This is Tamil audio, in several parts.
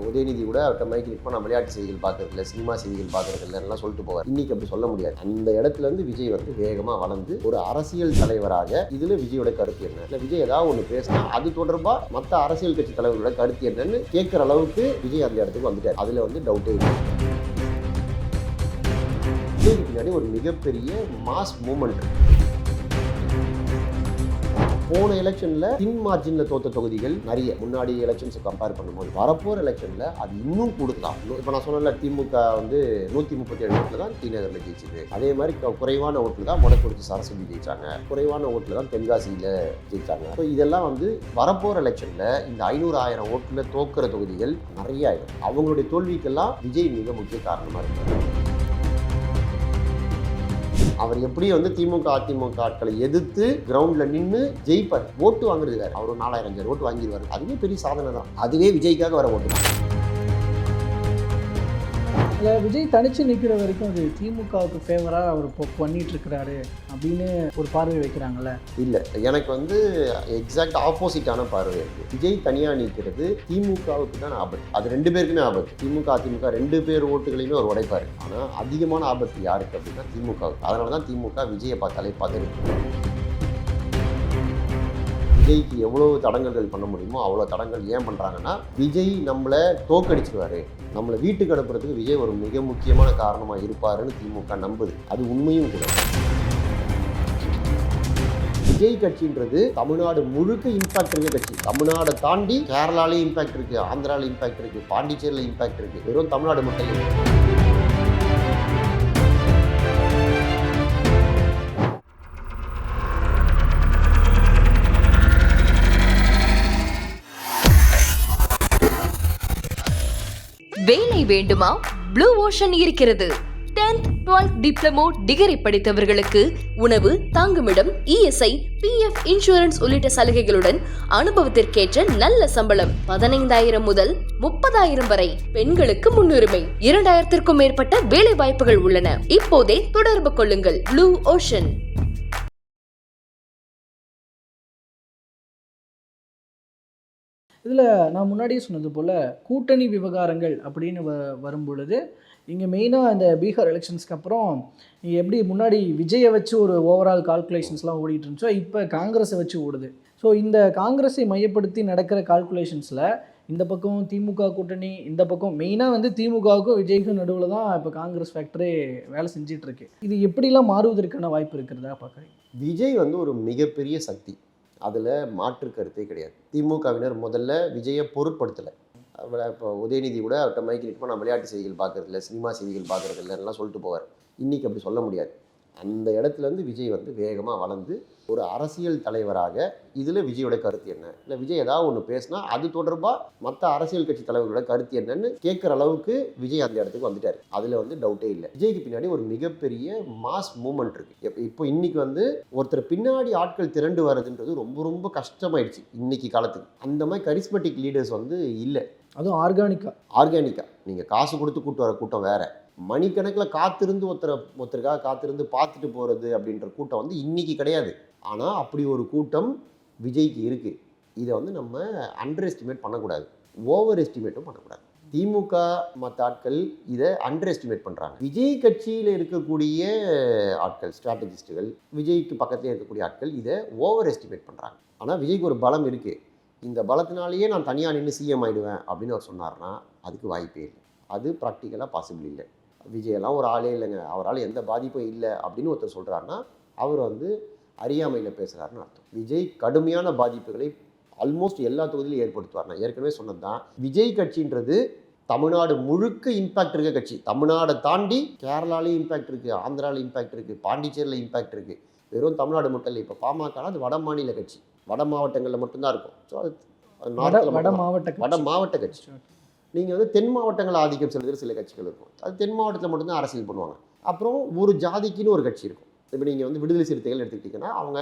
உதயநிதி கூட அவர்கிட்ட மைக்கில் இப்போ நான் விளையாட்டு செய்திகள் பார்க்கறதில்ல, சினிமா செய்திகள் பார்க்கறதில்லலாம் சொல்லிட்டு போவார். இன்னைக்கு அப்படி சொல்ல முடியாது. அந்த இடத்துல இருந்து விஜய் வந்து வேகமாக வளர்ந்து ஒரு அரசியல் தலைவராக இதில் விஜயோட கருத்து என்ன, இல்லை விஜய் ஏதாவது ஒன்று பேசினா அது தொடர்பாக மற்ற அரசியல் கட்சி தலைவர்களோட கருத்து என்னன்னு கேட்குற அளவுக்கு விஜய் அந்த இடத்துக்கு வந்துட்டார். அதில் வந்து டவுட்டே இல்லை. விஜய்க்கு பின்னாடி ஒரு மிகப்பெரிய மாஸ் மூமெண்ட் இருக்கு. போன எலெக்ஷன்ல தின் மார்ஜின்ல தோத்த தொகுதிகள் நிறைய. முன்னாடி எலெக்ஷன்ஸ் கம்பேர் பண்ணும்போது வரப்போற எலெக்ஷன்ல அது இன்னும் கூடுதலாம். இப்போ நான் சொன்னல திமுக வந்து 137 ஓட்டுல தான் டி நகர்ல ஜெயிச்சது. அதே மாதிரி குறைவான ஓட்டுல தான் மொடக்குறிச்சி சரஸ்வதி ஜெயிச்சாங்க. குறைவான ஓட்டுல தான் தென்காசியில ஜெயிச்சாங்க. ஸோ இதெல்லாம் வந்து வரப்போற எலெக்ஷன்ல இந்த 500,000 ஓட்டுல தோக்குற தொகுதிகள் நிறைய ஆயிடும். அவங்களுடைய தோல்விக்கெல்லாம் விஜய் மிக முக்கிய காரணமா இருக்காரு. அவர் எப்படி வந்து திமுக அதிமுக ஆட்களை எதிர்த்து கிரவுண்ட்ல நின்று ஜெயிப்பார். ஓட்டு வாங்குறது அவர் 4,000 ஓட்டு வாங்கிடுவார். அதுவே பெரிய சாதனை தான். அதுவே விஜய்க்காக வர ஓட்டு தான். விஜய் தனிச்சு நிற்கிற வரைக்கும் அது திமுகவுக்கு ஃபேவராக அவர் இப்போ பண்ணிட்டு இருக்கிறாரு அப்படின்னு ஒரு பார்வை வைக்கிறாங்கல்ல. இல்லை, எனக்கு வந்து எக்ஸாக்ட் ஆப்போசிட்டான பார்வை இருக்குது. விஜய் தனியாக நிற்கிறது திமுகவுக்கு தான் ஆபத்து. அது ரெண்டு பேருக்குமே ஆபத்து. திமுக அதிமுக ரெண்டு பேர் ஓட்டுகளையுமே அவர் உடைப்பார். ஆனால் அதிகமான ஆபத்து யாருக்கு அப்படின்னா திமுகவுக்கு. அதனால தான் திமுக விஜயை பார்த்தாலே பதறி. விஜய்க்கு எவ்வளோ தடங்கல்கள் பண்ண முடியுமோ அவ்வளோ தடங்கள் ஏன் பண்ணுறாங்கன்னா, விஜய் நம்மளை தோக்கடிச்சிருவாரு, நம்மளை வீட்டுக்கு அனுப்புறதுக்கு விஜய் ஒரு மிக முக்கியமான காரணமாக இருப்பாருன்னு திமுக நம்புது. அது உண்மையும் கூட. விஜய் கட்சின்றது தமிழ்நாடு முழுக்க இம்பாக்ட் இருக்க கட்சி. தமிழ்நாடை தாண்டி கேரளாலேயும் இம்பாக்ட் இருக்குது, ஆந்திராவில் இம்பாக்ட் இருக்குது, பாண்டிச்சேரியில் இம்பாக்ட் இருக்குது. வெறும் தமிழ்நாடு மட்டும் இல்லை. வேலை வேண்டுமா? ப்ளூ ஓஷன் இருக்கிறது. 10th 12th டிப்ளமோ டிகிரி படித்தவர்களுக்கு உணவு, தங்குமிடம், இஎஸ்ஐ, பிஎஃப் இன்சூரன்ஸ் உள்ளிட்ட சலுகைகளுடன் அனுபவத்திற்கேற்ற நல்ல சம்பளம் 15,000 முதல் 30,000 வரை. பெண்களுக்கு முன்னுரிமை. 2,000க்கும் மேற்பட்ட வேலை வாய்ப்புகள் உள்ளன. இப்போதே தொடர்பு கொள்ளுங்கள். Blue ocean. இதில் நான் முன்னாடியே சொன்னது போல் கூட்டணி விவகாரங்கள் அப்படின்னு வரும் பொழுது இங்கே மெயினாக இந்த பீகார் எலெக்ஷன்ஸ்க்கு அப்புறம் எப்படி முன்னாடி விஜயை வச்சு ஒரு ஓவரால் கால்குலேஷன்ஸ்லாம் ஓடிட்டு இருந்துச்சோ இப்போ காங்கிரஸை வச்சு ஓடுது. ஸோ இந்த காங்கிரஸை மையப்படுத்தி நடக்கிற கால்குலேஷன்ஸில் இந்த பக்கம் திமுக கூட்டணி, இந்த பக்கம் மெயினாக வந்து திமுகவுக்கும் விஜய்க்கும் நடுவில் தான் இப்போ காங்கிரஸ் ஃபேக்டரே வேலை செஞ்சிட்ருக்கு. இது எப்படிலாம் மாறுவதற்கான வாய்ப்பு இருக்கிறதா பார்க்குறீங்க? விஜய் வந்து ஒரு மிகப்பெரிய சக்தி. அதில் மாற்று கருத்தே கிடையாது. திமுகவினர் முதல்ல விஜயை பொருட்படுத்தலை. இப்போ உதயநிதி கூட அவர்கிட்ட மைக்கில் இப்போ நான் விளையாட்டு செய்திகள் பார்க்கறதில்ல, சினிமா செய்திகள் பார்க்கறதில்லலாம் சொல்லிட்டு போவார். இன்றைக்கி அப்படி சொல்ல முடியாது. அந்த இடத்துலேருந்து விஜய் வந்து வேகமாக வளர்ந்து ஒரு அரசியல் தலைவராக இதில் விஜயோட கருத்து என்ன, இல்லை விஜய் ஏதாவது ஒன்று பேசினா அது தொடர்பாக மற்ற அரசியல் கட்சி தலைவர்களோட கருத்து என்னன்னு கேட்குற அளவுக்கு விஜய் அந்த இடத்துக்கு வந்துட்டார். அதில் வந்து டவுட்டே இல்லை. விஜய்க்கு பின்னாடி ஒரு மிகப்பெரிய மாஸ் மூமெண்ட் இருக்குது. இப்போ இன்னைக்கு வந்து ஒருத்தர் பின்னாடி ஆட்கள் திரண்டு வர்றதுன்றது ரொம்ப ரொம்ப கஷ்டமாயிடுச்சு இன்னைக்கு காலத்துக்கு. அந்த மாதிரி கரிஸ்மெட்டிக் லீடர்ஸ் வந்து இல்லை. அதுவும் ஆர்கானிக்காக நீங்கள் காசு கொடுத்து கூட்டு வர கூட்டம் வேறு. மணிக்கணக்கில் காத்திருந்து ஒருத்தருக்காக காத்திருந்து பார்த்துட்டு போகிறது அப்படின்ற கூட்டம் வந்து இன்றைக்கி கிடையாது. ஆனால் அப்படி ஒரு கூட்டம் விஜய்க்கு இருக்குது. இதை வந்து நம்ம அண்டர் எஸ்டிமேட் பண்ணக்கூடாது, ஓவர் எஸ்டிமேட்டும் பண்ணக்கூடாது. திமுக மற்ற ஆட்கள் இதை அண்டர் எஸ்டிமேட் பண்ணுறாங்க. விஜய் கட்சியில் இருக்கக்கூடிய ஆட்கள், ஸ்ட்ராட்டஜிஸ்ட்டுகள், விஜய்க்கு பக்கத்தில் இருக்கக்கூடிய ஆட்கள் இதை ஓவர் எஸ்டிமேட் பண்ணுறாங்க. ஆனால் விஜய்க்கு ஒரு பலம் இருக்குது. இந்த பலத்தினாலேயே நான் தனியாக நின்று சிஎம் ஆகிடுவேன் அப்படின்னு அவர் சொன்னார்னா அதுக்கு வாய்ப்பே இல்லை. அது ப்ராக்டிக்கலாக பாசிபிள் இல்லை. விஜயெல்லாம் ஒரு ஆளே இல்லைங்க, அவரால் எந்த பாதிப்பும் இல்லை அப்படின்னு ஒருத்தர் சொல்கிறாருன்னா அவர் வந்து அறியாமையில் பேசுகிறாருன்னு அர்த்தம். விஜய் கடுமையான பாதிப்புகளை ஆல்மோஸ்ட் எல்லா தொகுதியிலும் ஏற்படுத்துவார். நான் ஏற்கனவே சொன்னது தான், விஜய் கட்சின்றது தமிழ்நாடு முழுக்க இம்பாக்ட் இருக்க கட்சி. தமிழ்நாடை தாண்டி கேரளாலேயும் இம்பாக்ட் இருக்குது, ஆந்திராவில் இம்பாக்ட் இருக்குது, பாண்டிச்சேரியில் இம்பாக்ட் இருக்குது. வெறும் தமிழ்நாடு மட்டும் இல்லை. இப்போ பாமக அது வட மாநில கட்சி, வட மாவட்டங்களில் மட்டும்தான் இருக்கும். ஸோ அது வட மாவட்ட கட்சி. நீங்கள் வந்து தென் மாவட்டங்கள் ஆதிக்கம் செலுத்துகிற சில கட்சிகள் இருக்கும். அது தென் மாவட்டத்தில் மட்டும்தான் அரசியல் பண்ணுவாங்க. அப்புறம் ஒரு ஜாதிக்குன்னு ஒரு கட்சி இருக்கும். இப்போ நீங்கள் வந்து விடுதலை சிறுத்தைகள் எடுத்துக்கிட்டிங்கன்னா அவங்க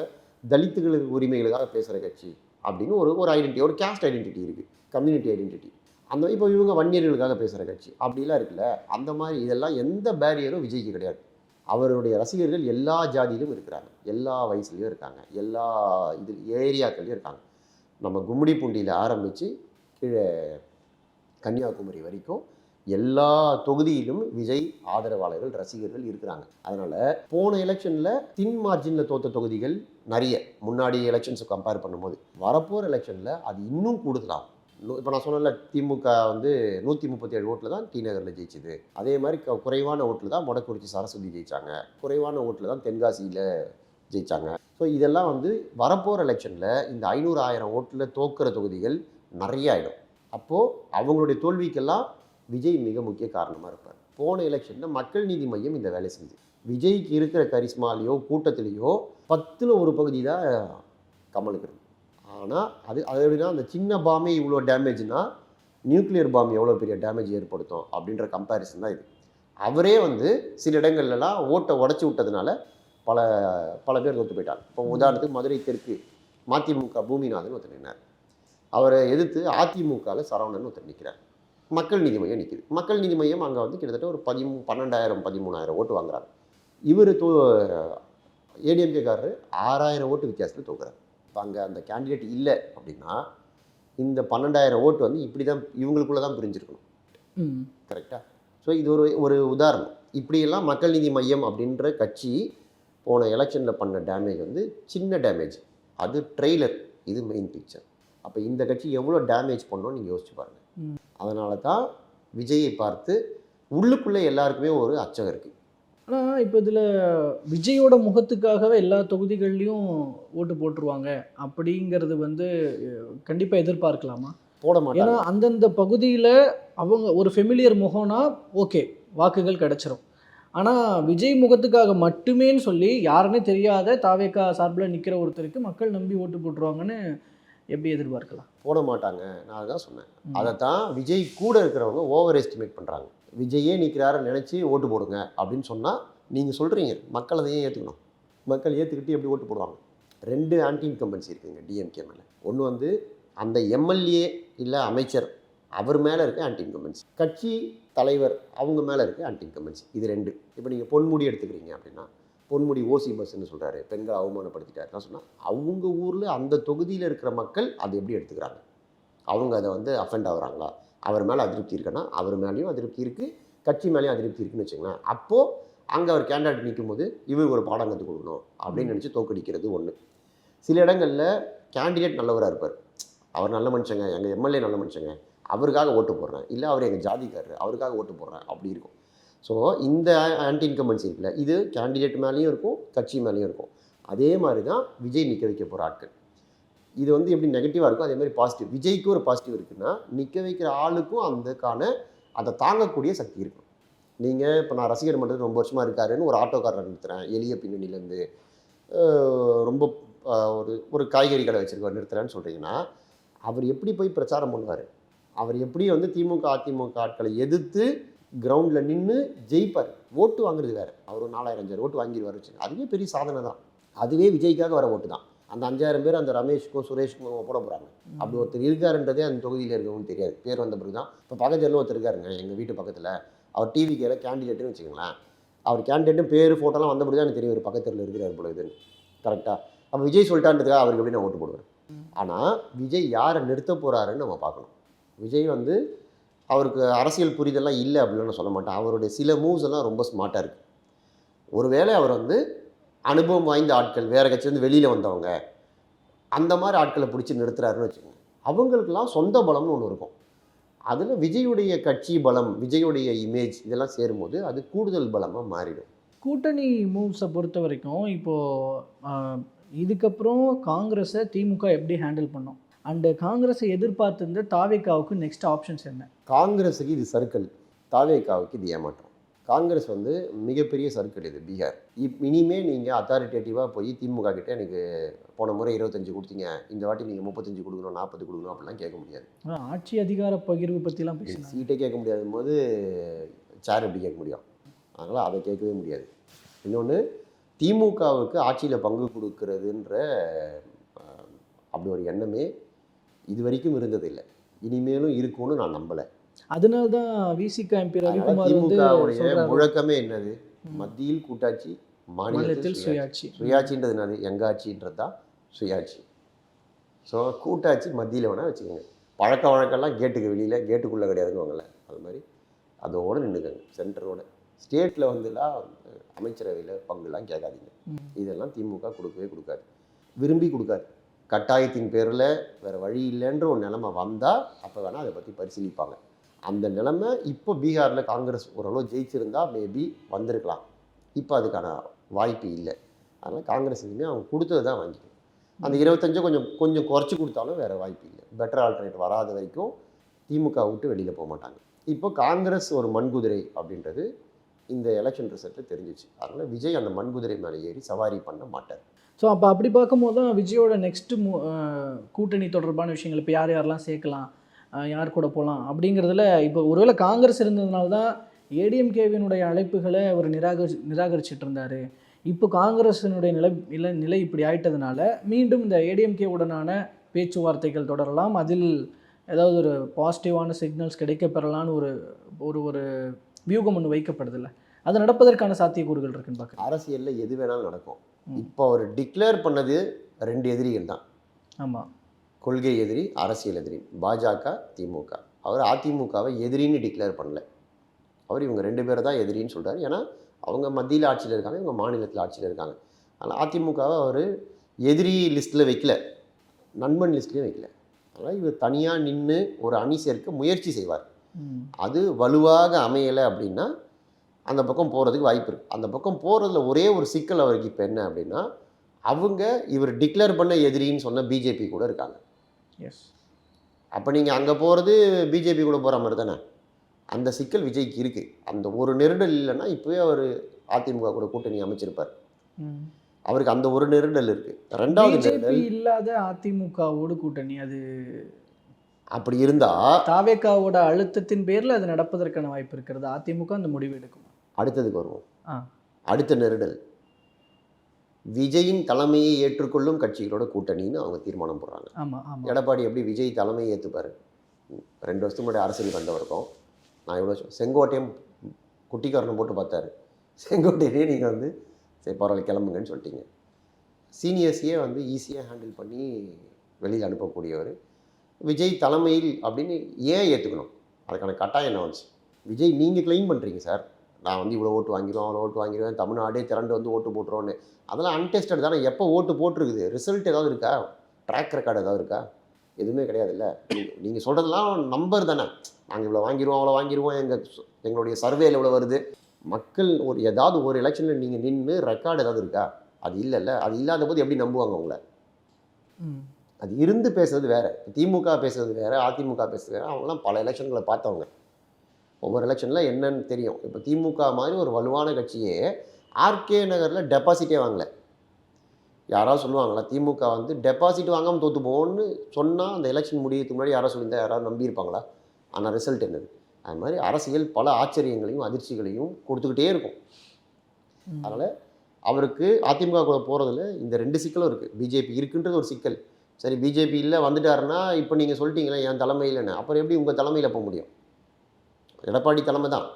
தலித்துகள் உரிமைகளுக்காக பேசுகிற கட்சி அப்படின்னு ஒரு ஐடென்டிட்டி, ஒரு கேஸ்ட் ஐடென்டிட்டி இருக்குது, கம்யூனிட்டி ஐடென்டிட்டி. அந்த இப்போ இவங்க வன்னியர்களுக்காக பேசுகிற கட்சி அப்படிலாம் இருக்குல்ல. அந்த மாதிரி இதெல்லாம் எந்த பேரியரும் விஜய்க்கு கிடையாது. அவருடைய ரசிகர்கள் எல்லா ஜாதியிலும் இருக்கிறாங்க, எல்லா வயசுலேயும் இருக்காங்க, எல்லா ஏரியாக்கள்லையும் இருக்காங்க. நம்ம கும்மிடி பூண்டியில் ஆரம்பித்து கீழே கன்னியாகுமரி வரைக்கும் எல்லா தொகுதியிலும் விஜய் ஆதரவாளர்கள் ரசிகர்கள் இருக்கிறாங்க. அதனால் போன எலெக்ஷனில் தின் மார்ஜினில் தோற்ற தொகுதிகள் நிறைய முன்னாடி எலெக்ஷன்ஸை கம்பேர் பண்ணும்போது வரப்போகிற எலெக்ஷனில் அது இன்னும் கூடுதலாகும். இப்போ நான் சொன்னல திமுக வந்து 137 ஓட்டில் தான் டி நகரில் ஜெயிச்சுது. அதே மாதிரி குறைவான ஓட்டில் தான் மொடக்குறிச்சி சரஸ்வதி ஜெயித்தாங்க. குறைவான ஓட்டில் தான் தென்காசியில் ஜெயித்தாங்க. ஸோ இதெல்லாம் வந்து வரப்போகிற எலெக்ஷனில் இந்த 500,000 ஓட்டில் தோக்குற தொகுதிகள் நிறைய ஆகிடும். அப்போது அவங்களுடைய தோல்விக்கெல்லாம் விஜய் மிக முக்கிய காரணமாக இருப்பார். போன எலெக்ஷனில் மக்கள் நீதி மையம் இந்த வேலை செஞ்சு விஜய்க்கு இருக்கிற கரிஸ்மாலேயோ கூட்டத்திலேயோ 10ல் ஒரு பகுதி தான் கமலுக்கு இருக்கு. ஆனால் அது எப்படின்னா அந்த சின்ன பாம்பே இவ்வளோ டேமேஜ்னா நியூக்ளியர் பாம்பு எவ்வளோ பெரிய டேமேஜ் ஏற்படுத்தும் அப்படின்ற கம்பேரிசன் தான் இது. அவரே வந்து சில இடங்கள்லாம் ஓட்டை உடச்சி விட்டதுனால பல பேர் தோற்று போயிட்டாங்க. இப்போ உதாரணத்துக்கு மதுரை தெற்கு மதிமுக பூமிநாதன் ஒருத்தர் நின்னார். அவரை எதிர்த்து அதிமுகவில் சரவணன் ஒருத்தர் நிற்கிறார். மக்கள் நீதி மையம் நிற்கிது. மக்கள் நீதி மையம் அங்கே வந்து கிட்டத்தட்ட ஒரு 12,000 13,000 ஓட்டு வாங்குறாங்க. இவர் ஏடிஎம்கேக்காரரு 6,000 ஓட்டு வித்தியாசத்தில் தோக்குறாரு. இப்போ அங்கே அந்த கேண்டிடேட் இல்லை அப்படின்னா இந்த 12,000 ஓட்டு வந்து இப்படி தான் இவங்களுக்குள்ளே தான் பிரிஞ்சிருக்கணும். கரெக்டாக? ஸோ இது ஒரு உதாரணம். இப்படியெல்லாம் மக்கள் நீதி மையம் அப்படின்ற கட்சி போன எலெக்ஷனில் பண்ண டேமேஜ் வந்து சின்ன டேமேஜ். அது ட்ரெய்லர், இது மெயின் பிக்சர். அப்போ இந்த கட்சி எவ்வளோ டேமேஜ் பண்ணோன்னு நீங்கள் யோசிச்சு பாருங்கள். அதனால தான் விஜயை பார்த்து உள்ளுக்குள்ளே எல்லாருக்குமே ஒரு அச்சம் இருக்குது. ஆனால் இப்போ இதில் விஜயோட முகத்துக்காகவே எல்லா தொகுதிகள்லையும் ஓட்டு போட்டுருவாங்க அப்படிங்கிறது வந்து கண்டிப்பாக எதிர்பார்க்கலாமா? போட மாட்டாங்க. ஏன்னா அந்தந்த பகுதியில் அவங்க ஒரு ஃபெமிலியர் முகம்னா ஓகே, வாக்குகள் கிடச்சிரும். ஆனால் விஜய் முகத்துக்காக மட்டுமேன்னு சொல்லி யாருன்னே தெரியாத தாவேகா சார்பில் நிற்கிற ஒருத்தருக்கு மக்கள் நம்பி ஓட்டு போட்டுருவாங்கன்னு எப்படி எதிர்பார்க்கலாம்? போட மாட்டாங்க. நான் அதுதான் சொன்னேன். அதை தான் விஜய் கூட இருக்கிறவங்க ஓவர் எஸ்டிமேட் பண்ணுறாங்க. விஜயே நிற்கிறார நினச்சி ஓட்டு போடுங்க அப்படின்னு சொன்னால் நீங்கள் சொல்கிறீங்க, மக்கள் அதையும் ஏற்றுக்கணும். மக்கள் ஏற்றுக்கிட்டு எப்படி ஓட்டு போடுவாங்க? 2 ஆன்டி இன்கம்பன்சி இருக்குங்க டிஎம்கே மேலே. ஒன்று வந்து அந்த எம்எல்ஏ இல்லை அமைச்சர் அவர் மேலே இருக்க ஆன்டி இன்கம்பன்சி, கட்சி தலைவர் அவங்க மேலே இருக்க ஆன்டி இன்கம்பன்சி. இது 2. இப்போ நீங்கள் பொன்முடி எடுத்துக்கிறீங்க அப்படின்னா பொன்முடி ஓசி பஸ்ன்னு சொல்கிறாரு, பெண்களை அவமானப்படுத்திட்டாருன்னா சொன்னால் அவங்க ஊரில் அந்த தொகுதியில் இருக்கிற மக்கள் அதை எப்படி எடுத்துக்கிறாங்க? அவங்க அதை வந்து அஃபெண்ட் ஆகுறாங்களா? அவர் மேலே அதிருப்தி இருக்குன்னா அவர் மேலேயும் அதிருப்தி இருக்குது, கட்சி மேலேயும் அதிருப்தி இருக்குன்னு வச்சுங்களேன். அப்போது அங்கே அவர் கேண்டிடேட் நிற்கும் போது இவர் ஒரு பாடம் கற்றுக் கொடுக்கணும் அப்படின்னு நினச்சி தோக்கடிக்கிறது ஒன்று. சில இடங்களில் கேண்டிடேட் நல்லவராக இருப்பார், அவர் நல்ல மனுஷங்க, எங்கள் எம்எல்ஏ நல்ல மனுஷங்க, அவருக்காக ஓட்டு போடுறேன், இல்லை அவர் எங்கள் ஜாதிக்காரர் அவருக்காக ஓட்டு போடுறேன் அப்படி இருக்கும். ஸோ இந்த ஆன்டி இன்கம்பன்சி இருக்குல்ல, இது கேண்டிடேட் மேலேயும் இருக்கும், கட்சி மேலேயும் இருக்கும். அதே மாதிரி தான் விஜய் நிற்க வைக்க போகிற ஆட்கள். இது வந்து எப்படி நெகட்டிவாக இருக்கும் அதே மாதிரி பாசிட்டிவ். விஜய்க்கு ஒரு பாசிட்டிவ் இருக்குன்னா நிற்க வைக்கிற ஆளுக்கும் அதை தாங்கக்கூடிய சக்தி இருக்கும். நீங்கள் இப்போ நான் ரசிகர் மன்றத்தில் ரொம்ப வருஷமாக இருக்காருன்னு ஒரு ஆட்டோக்காரரை நிறுத்துறேன், எளிய பின்னணியிலேருந்து ரொம்ப ஒரு காய்கறி கடை வச்சுருக்கவர் நிறுத்துறேன்னு சொல்கிறீங்கன்னா அவர் எப்படி போய் பிரச்சாரம் பண்ணுவார்? அவர் எப்படி வந்து திமுக அதிமுக ஆட்களை எதிர்த்து கிரவுண்டில் நின்று ஜெயிப்பார்? ஓட்டு வாங்குறது வேறு. அவர் 4,000-5,000 ஓட்டு வாங்கிடுவார் வச்சுங்க, அதுவே பெரிய சாதனை தான். அதுவே விஜய்க்காக வர ஓட்டு தான். அந்த 5,000 பேர் அந்த ரமேஷ்க்கும் சுரேஷ்க்கும் போட போகிறாங்க. அப்படி ஒருத்தர் இருக்காருன்றதே அந்த தொகுதியில் இருக்கவங்களுக்கு தெரியாது. பேர் வந்த பிறகு தான். இப்போ பக்கத்தில் ஒருத்தர் இருக்காருங்க எங்கள் வீட்டு பக்கத்தில், அவர் டிவிக்கில் கேண்டிடேட்டுன்னு வச்சுக்கோங்களேன். அவர் கேண்டிடேட்டும் பேர் ஃபோட்டோலாம் வந்த பிறகு தான் எனக்கு தெரியும் ஒரு பக்கத்தில் இருக்கிறார் போல இதுன்னு. கரெக்டாக? அப்போ விஜய் சொல்லிட்டான்றதுக்காக அவருக்கு எப்படி நான் ஓட்டு போடுவேன்? ஆனால் விஜய் யாரை நிறுத்த போகிறாருன்னு நம்ம பார்க்கணும். விஜய் வந்து அவருக்கு அரசியல் புரிதெல்லாம் இல்லை அப்படின்னு நான் சொல்ல மாட்டேன். அவருடைய சில மூவ்ஸ் எல்லாம் ரொம்ப ஸ்மார்ட்டாக இருக்குது. ஒருவேளை அவர் வந்து அனுபவம் வாய்ந்த ஆட்கள், வேறு கட்சியிலேருந்து வெளியில் வந்தவங்க, அந்த மாதிரி ஆட்களை பிடிச்சி நிறுத்துறாருன்னு வச்சுக்கோங்க. அவங்களுக்கெல்லாம் சொந்த பலம்னு ஒன்று இருக்கும். அதில் விஜயுடைய கட்சி பலம், விஜயுடைய இமேஜ் இதெல்லாம் சேரும்போது அது கூடுதல் பலமாக மாறிடும். கூட்டணி மூவ்ஸை பொறுத்த வரைக்கும் இப்போது இதுக்கப்புறம் காங்கிரஸை திமுக எப்படி ஹேண்டில் பண்ணோம்? அண்டு காங்கிரஸை எதிர்பார்த்திருந்த தாவேகாவுக்கு நெக்ஸ்ட் ஆப்ஷன்ஸ் என்ன? காங்கிரஸுக்கு இது சர்க்கிள், தாவேகாவுக்கு இது ஏமாற்றம். காங்கிரஸ் வந்து மிகப்பெரிய சர்க்கிள் இது பீகார். இனிமே நீங்கள் அத்தாரிட்டேட்டிவாக போய் திமுக கிட்டே எனக்கு போன முறை 25 கொடுத்தீங்க, இந்த வாட்டி நீங்கள் 35 கொடுக்கணும் 40 கொடுக்கணும் அப்படிலாம் கேட்க முடியாது. ஆட்சி அதிகார பகிர்வு பற்றிலாம் பேசணும். சீட்டே கேட்க முடியாத போது சேர் எப்படி கேட்க முடியும்? அதனால் அதை கேட்கவே முடியாது. இன்னொன்று, திமுகவுக்கு ஆட்சியில் பங்கு கொடுக்கறதுன்ற அப்படி ஒரு எண்ணமே இது வரைக்கும் இருந்ததில்லை, இனிமேலும் இருக்கும்னு நான் நம்பலை. அதனால தான் விசிக எம்பி ரவிக்குமார் திமுகவுடைய முழக்கமே என்னது? மத்தியில் கூட்டாட்சி, மாநிலத்தில் சுயாட்சி. சுயாட்சின்றதுனால எங்க ஆட்சின்றது தான் சுயாட்சி. ஸோ கூட்டாட்சி மத்தியில் வேணால் வச்சுக்கோங்க, பழக்க வழக்கம்லாம் கேட்டுக்கு வெளியில் கேட்டுக்குள்ளே கிடையாதுன்னு அது மாதிரி அதோடு நின்றுக்கங்க சென்டரோட. ஸ்டேட்டில் வந்துலாம் அமைச்சரவையில் பங்குலாம் கேட்காதீங்க. இதெல்லாம் திமுக கொடுக்கவே கொடுக்காது, விரும்பி கொடுக்காது. கட்டாயத்தின் பேரில் வேறு வழி இல்லைன்ற ஒரு நிலைமை வந்தால் அப்போ வேணால் அதை பற்றி பரிசீலிப்பாங்க. அந்த நிலைமை இப்போ பீகாரில் காங்கிரஸ் ஓரளவு ஜெயிச்சிருந்தால் மேபி வந்திருக்கலாம். இப்போ அதுக்கான வாய்ப்பு இல்லை. அதனால் காங்கிரஸ் இதுவுமே அவங்க கொடுத்தது தான் வாங்கிக்கணும். அந்த 25 கொஞ்சம் குறைச்சி கொடுத்தாலும் வேறு வாய்ப்பு இல்லை. பெட்டர் ஆல்டர்னேட் வராத வரைக்கும் திமுக விட்டு வெளியில் போக மாட்டாங்க. இப்போ காங்கிரஸ் ஒரு மண்குதிரை அப்படின்றது இந்த எலெக்ஷன் ரிசல்ட்டில் தெரிஞ்சிச்சு. அதனால் விஜய் அந்த மண்குதிரை மேலே ஏறி சவாரி பண்ண மாட்டார். ஸோ அப்போ அப்படி பார்க்கும்போது தான் விஜயோட நெக்ஸ்ட்டு கூட்டணி தொடர்பான விஷயங்கள் இப்போ யார் யாரெல்லாம் சேர்க்கலாம், யார் கூட போகலாம் அப்படிங்கிறதுல இப்போ ஒருவேளை காங்கிரஸ் இருந்ததுனால தான் ஏடிஎம்கேவினுடைய அழைப்புகளை அவர் நிராகரிச்சிட்டு இருந்தார். இப்போ காங்கிரஸினுடைய நிலை இப்படி ஆயிட்டதுனால மீண்டும் இந்த ஏடிஎம்கே உடனான பேச்சுவார்த்தைகள் தொடரலாம், அதில் ஏதாவது ஒரு பாசிட்டிவான சிக்னல்ஸ் கிடைக்க பெறலான்னு ஒரு வியூகம் ஒன்று வைக்கப்படுதில்ல, அது நடப்பதற்கான சாத்தியக்கூறுகள் இருக்குன்னு பார்க்குறேன். அரசியலில் எது வேணாலும் நடக்கும். இப்போ அவர் டிக்ளேர் பண்ணது 2 எதிரிகள் தான். ஆமாம், கொள்கை எதிரி, அரசியல் எதிரி, பாஜக, திமுக. அவர் அதிமுகவை எதிரின்னு டிக்ளேர் பண்ணல. அவர் இவங்க 2 பேரை தான் எதிரின்னு சொல்கிறார். ஏன்னா அவங்க மத்தியில் ஆட்சியில் இருக்காங்க, இவங்க மாநிலத்தில் ஆட்சியில் இருக்காங்க. அதனால் அதிமுகவை அவர் எதிரி லிஸ்ட்டில் வைக்கல, நண்பன் லிஸ்ட்லேயும் வைக்கல. அதனால் இவர் தனியாக நின்று ஒரு அணி சேர்க்க முயற்சி செய்வார். அது வலுவாக அமையலை அப்படின்னா அந்த பக்கம் போகிறதுக்கு வாய்ப்பு இருக்குது. அந்த பக்கம் போகிறதுல ஒரே ஒரு சிக்கல் அவருக்கு இப்போ என்ன அப்படின்னா, அவங்க இவர் டிக்ளேர் பண்ண எதிரின்னு சொன்ன பிஜேபி கூட இருக்காங்க. எஸ், அப்போ நீங்கள் அங்கே போகிறது பிஜேபி கூட போகிற மாதிரி தானே. அந்த சிக்கல் விஜய்க்கு இருக்குது. அந்த ஒரு நெருடல் இல்லைன்னா இப்போவே அவர் அதிமுக கூட கூட்டணி அமைச்சிருப்பார். அவருக்கு அந்த ஒரு நெருடல் இருக்குது. 2வது நெருடல் இல்லாத அதிமுகவோடு கூட்டணி, அது அப்படி இருந்தால் தாவேக்காவோட அழுத்தத்தின் பேரில் அது நடப்பதற்கான வாய்ப்பு இருக்கிறது. அதிமுக அந்த முடிவு எடுக்கும். அடுத்ததுக்கு வருவோம். அடுத்த நெருடல் விஜயின் தலைமையை ஏற்றுக்கொள்ளும் கட்சிகளோட கூட்டணின்னு அவங்க தீர்மானம் போடுறாங்க. எடப்பாடி எப்படி விஜய் தலைமையை ஏற்றுப்பார்? 2 வருஷத்துக்கு முன்னாடி அரசியல் கண்டவருக்கும் நான் இவ்வளோ செங்கோட்டையும் குட்டிக்காரனை போட்டு பார்த்தாரு. செங்கோட்டையே நீங்கள் சரி பரவாயில்ல கிளம்புங்கன்னு சொல்லிட்டீங்க. சீனியர்ஸையே ஈஸியாக ஹேண்டில் பண்ணி வெளியில் அனுப்பக்கூடியவர். விஜய் தலைமையில் அப்படின்னு ஏன் ஏற்றுக்கணும்? அதுக்கான கட்டாயம் என்ன வந்துச்சு? விஜய் நீங்கள் கிளைம் பண்ணுறீங்க சார், நான் இவ்வளோ ஓட்டு வாங்கிடுவேன், அவ்வளோ ஓட்டு வாங்கிடுவேன், தமிழ்நாடே திரண்டு ஓட்டு போட்டுருவோன்னு. அதெல்லாம் அன்டெஸ்டட் தானே. எப்போ ஓட்டு போட்டிருக்குது? ரிசல்ட் ஏதாவது இருக்கா? ட்ராக் ரெக்கார்டு ஏதாவது இருக்கா? எதுவுமே கிடையாதுல்ல. நீங்கள் சொல்கிறதெல்லாம் நம்பர் தானே. நாங்கள் இவ்வளோ வாங்கிடுவோம், அவ்வளோ வாங்கிடுவோம், எங்களுடைய சர்வேயில் இவ்வளோ வருது. மக்கள் ஏதாவது ஒரு எலெக்ஷனில் நீங்கள் நின்று ரெக்கார்டு ஏதாவது இருக்கா? அது இல்லைல்ல. அது இல்லாத போது எப்படி நம்புவாங்க உங்களை? அது இருந்து பேசுறது வேறு, திமுக பேசுறது வேறு, அதிமுக பேசுறது வேறு. அவங்களாம் பல எலெக்ஷன்களை பார்த்தவங்க. ஒவ்வொரு எலெக்ஷனில் என்னன்னு தெரியும். இப்போ திமுக மாதிரி ஒரு வலுவான கட்சியே ஆர்கே நகரில் டெபாசிட்டே வாங்கலை. யாராவது சொல்லுவாங்களா திமுக டெபாசிட் வாங்காமல் தோற்று போவோன்னு சொன்னால் அந்த எலெக்ஷன் முடியறதுக்கு முன்னாடி யாராவது சொல்லியிருந்தா யாராவது நம்பியிருப்பாங்களா? ஆனால் ரிசல்ட் என்னது? அது மாதிரி அரசியல் பல ஆச்சரியங்களையும் அதிர்ச்சிகளையும் கொடுத்துக்கிட்டே இருக்கும். அதனால் அவருக்கு அதிமுக கூட போகிறதுல இந்த 2 சிக்கலும் இருக்குது. பிஜேபி இருக்குன்றது ஒரு சிக்கல். சரி, பிஜேபி இல்லை வந்துட்டாருன்னா இப்போ நீங்கள் சொல்லிட்டீங்களே என் தலைமையில்னு, அப்புறம் எப்படி உங்கள் தலைமையில் போக முடியும்? எடப்பாடி தலைமை தான்.